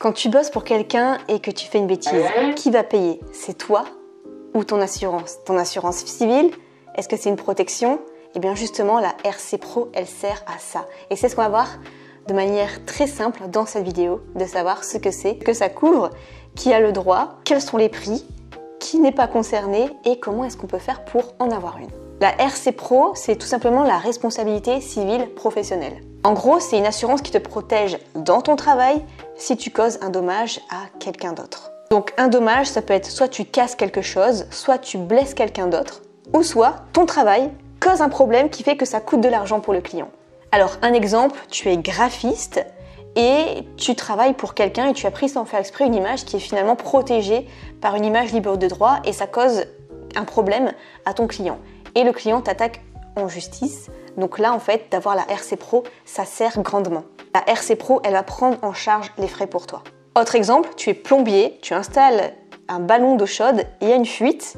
Quand tu bosses pour quelqu'un et que tu fais une bêtise, qui va payer? C'est toi ou ton assurance? Ton assurance civile? Est-ce que c'est une protection? Eh bien justement, la RC Pro, elle sert à ça. Et c'est ce qu'on va voir de manière très simple dans cette vidéo, de savoir ce que c'est, que ça couvre, qui a le droit, quels sont les prix, qui n'est pas concerné et comment est-ce qu'on peut faire pour en avoir une. La RC Pro, c'est tout simplement la responsabilité civile professionnelle. En gros, c'est une assurance qui te protège dans ton travail si tu causes un dommage à quelqu'un d'autre. Donc un dommage, ça peut être soit tu casses quelque chose, soit tu blesses quelqu'un d'autre, ou soit ton travail cause un problème qui fait que ça coûte de l'argent pour le client. Alors un exemple, tu es graphiste et tu travailles pour quelqu'un et tu as pris sans faire exprès une image qui est finalement protégée par une image libre de droit et ça cause un problème à ton client. Et le client t'attaque en justice. Donc là, en fait, d'avoir la RC Pro, ça sert grandement. La RC Pro, elle va prendre en charge les frais pour toi. Autre exemple, tu es plombier, tu installes un ballon d'eau chaude et il y a une fuite.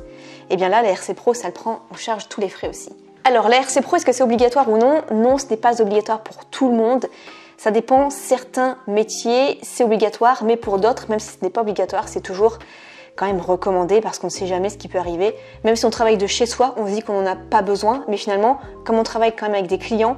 Et bien là, la RC Pro, ça le prend en charge tous les frais aussi. Alors, la RC Pro, est-ce que c'est obligatoire ou non? Non, ce n'est pas obligatoire pour tout le monde. Ça dépend, certains métiers, c'est obligatoire, mais pour d'autres, même si ce n'est pas obligatoire, c'est toujours quand même recommandé parce qu'on ne sait jamais ce qui peut arriver. Même si on travaille de chez soi, on se dit qu'on n'en a pas besoin, mais finalement, comme on travaille quand même avec des clients,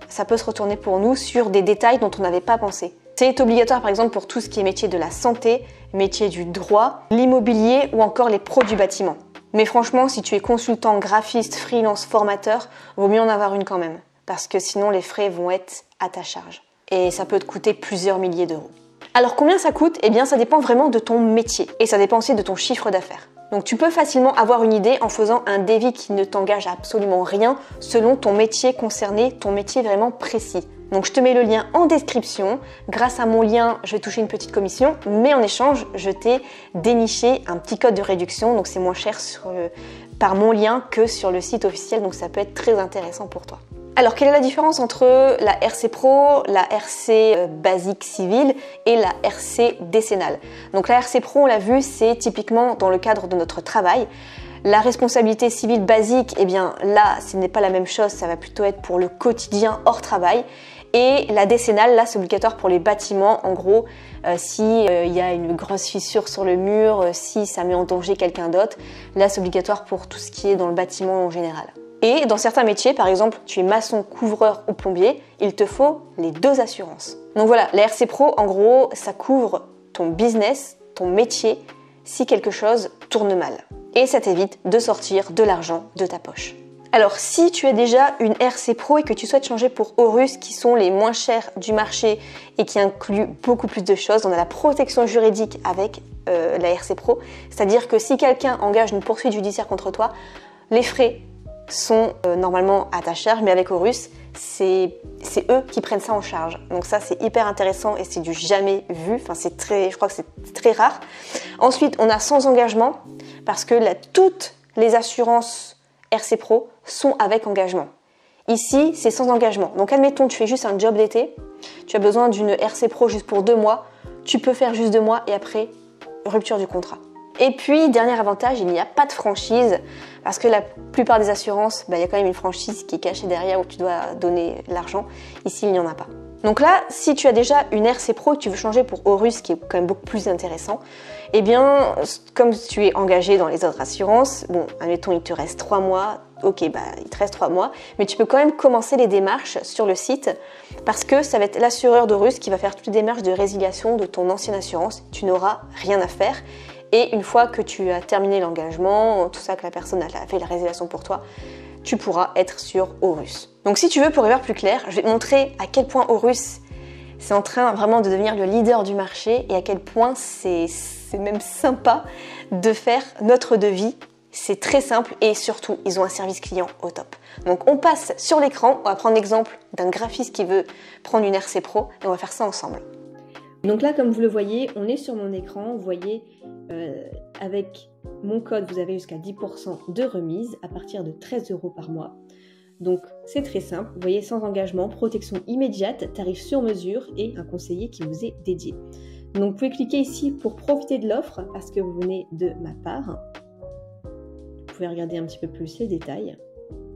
ça peut se retourner pour nous sur des détails dont on n'avait pas pensé. C'est obligatoire par exemple pour tout ce qui est métier de la santé, métier du droit, l'immobilier ou encore les pros du bâtiment. Mais franchement, si tu es consultant, graphiste, freelance, formateur, vaut mieux en avoir une quand même, parce que sinon les frais vont être à ta charge. Et ça peut te coûter plusieurs milliers d'euros. Alors combien ça coûte? Eh bien ça dépend vraiment de ton métier et ça dépend aussi de ton chiffre d'affaires. Donc tu peux facilement avoir une idée en faisant un devis qui ne t'engage à absolument rien selon ton métier concerné, ton métier vraiment précis. Donc je te mets le lien en description. Grâce à mon lien, je vais toucher une petite commission, mais en échange, je t'ai déniché un petit code de réduction, donc c'est moins cher par mon lien que sur le site officiel, donc ça peut être très intéressant pour toi. Alors, quelle est la différence entre la RC Pro, la RC basique civile et la RC décennale? Donc la RC Pro, on l'a vu, c'est typiquement dans le cadre de notre travail. La responsabilité civile basique, eh bien là, ce n'est pas la même chose, ça va plutôt être pour le quotidien hors travail. Et la décennale, là, c'est obligatoire pour les bâtiments. En gros, si y a une grosse fissure sur le mur, si ça met en danger quelqu'un d'autre, là, c'est obligatoire pour tout ce qui est dans le bâtiment en général. Et dans certains métiers, par exemple, tu es maçon, couvreur ou plombier, il te faut les deux assurances. Donc voilà, la RC Pro, en gros, ça couvre ton business, ton métier, si quelque chose tourne mal. Et ça t'évite de sortir de l'argent de ta poche. Alors, si tu as déjà une RC Pro et que tu souhaites changer pour Aurus, qui sont les moins chers du marché et qui incluent beaucoup plus de choses, on a la protection juridique avec la RC Pro. C'est-à-dire que si quelqu'un engage une poursuite judiciaire contre toi, les frais sont normalement à ta charge, mais avec Aurus, c'est eux qui prennent ça en charge. Donc ça, c'est hyper intéressant et c'est du jamais vu. Enfin, je crois que c'est très rare. Ensuite, on a sans engagement parce que toutes les assurances RC Pro sont avec engagement. Ici, c'est sans engagement. Donc admettons, tu fais juste un job d'été, tu as besoin d'une RC Pro juste pour 2 mois, tu peux faire juste 2 mois et après, rupture du contrat. Et puis, dernier avantage, il n'y a pas de franchise parce que la plupart des assurances, il y a quand même une franchise qui est cachée derrière où tu dois donner l'argent. Ici, il n'y en a pas. Donc là, si tu as déjà une RC Pro et que tu veux changer pour Aurus, qui est quand même beaucoup plus intéressant, eh bien, comme tu es engagé dans les autres assurances, bon, admettons, il te reste 3 mois, ok, il te reste 3 mois, mais tu peux quand même commencer les démarches sur le site parce que ça va être l'assureur d'Aurus qui va faire toutes les démarches de résiliation de ton ancienne assurance. Tu n'auras rien à faire. Et une fois que tu as terminé l'engagement, tout ça, que la personne a fait la résiliation pour toi, tu pourras être sur Aurus. Donc si tu veux, pour y voir plus clair, je vais te montrer à quel point Aurus, c'est en train vraiment de devenir le leader du marché et à quel point c'est même sympa de faire notre devis. C'est très simple et surtout, ils ont un service client au top. Donc on passe sur l'écran, on va prendre l'exemple d'un graphiste qui veut prendre une RC Pro et on va faire ça ensemble. Donc là, comme vous le voyez, on est sur mon écran. Vous voyez, avec mon code, vous avez jusqu'à 10% de remise à partir de 13 € par mois. Donc c'est très simple. Vous voyez, sans engagement, protection immédiate, tarif sur mesure et un conseiller qui vous est dédié. Donc vous pouvez cliquer ici pour profiter de l'offre parce que vous venez de ma part. Vous pouvez regarder un petit peu plus les détails.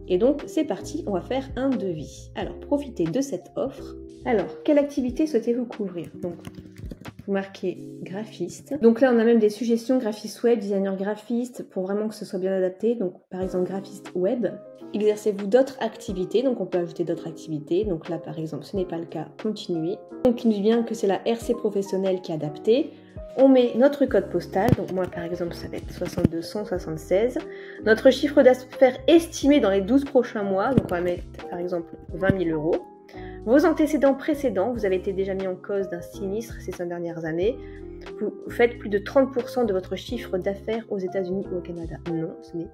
Et donc c'est parti, on va faire un devis. Alors profitez de cette offre. Alors, quelle activité souhaitez-vous couvrir? Donc, vous marquez graphiste. Donc là, on a même des suggestions graphiste web, designer graphiste, pour vraiment que ce soit bien adapté. Donc par exemple, graphiste web. Exercez-vous d'autres activités, donc on peut ajouter d'autres activités. Donc là, par exemple, ce n'est pas le cas, continuez. Donc il nous dit bien que c'est la RC professionnelle qui est adaptée. On met notre code postal, donc moi par exemple ça va être 62 176. Notre chiffre d'affaires estimé dans les 12 prochains mois, donc on va mettre par exemple 20 000 euros. Vos antécédents précédents, vous avez été déjà mis en cause d'un sinistre ces 5 dernières années. Vous faites plus de 30% de votre chiffre d'affaires aux États-Unis ou au Canada. Non, ce n'est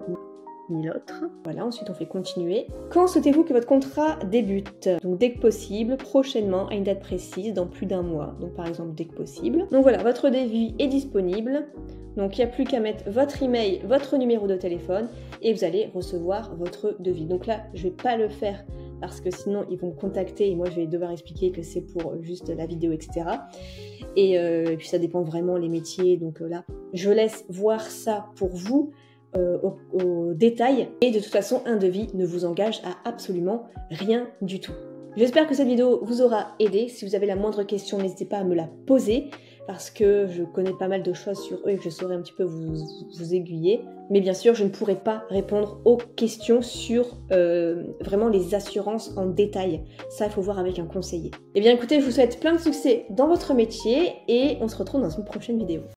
ni l'autre. Voilà, ensuite on fait continuer. Quand souhaitez-vous que votre contrat débute? Donc dès que possible, prochainement, à une date précise, dans plus d'un mois. Donc par exemple dès que possible. Donc voilà, votre devis est disponible. Donc il n'y a plus qu'à mettre votre email, votre numéro de téléphone et vous allez recevoir votre devis. Donc là, je ne vais pas le faire parce que sinon ils vont me contacter et moi je vais devoir expliquer que c'est pour juste la vidéo, etc. Et puis ça dépend vraiment les métiers. Donc là, je laisse voir ça pour vous. Au détail, et de toute façon un devis ne vous engage à absolument rien du tout. J'espère que cette vidéo vous aura aidé. Si vous avez la moindre question, n'hésitez pas à me la poser parce que je connais pas mal de choses sur eux et que je saurais un petit peu vous aiguiller. Mais bien sûr, je ne pourrai pas répondre aux questions sur vraiment les assurances en détail. Ça, il faut voir avec un conseiller. Eh bien écoutez, je vous souhaite plein de succès dans votre métier et on se retrouve dans une prochaine vidéo.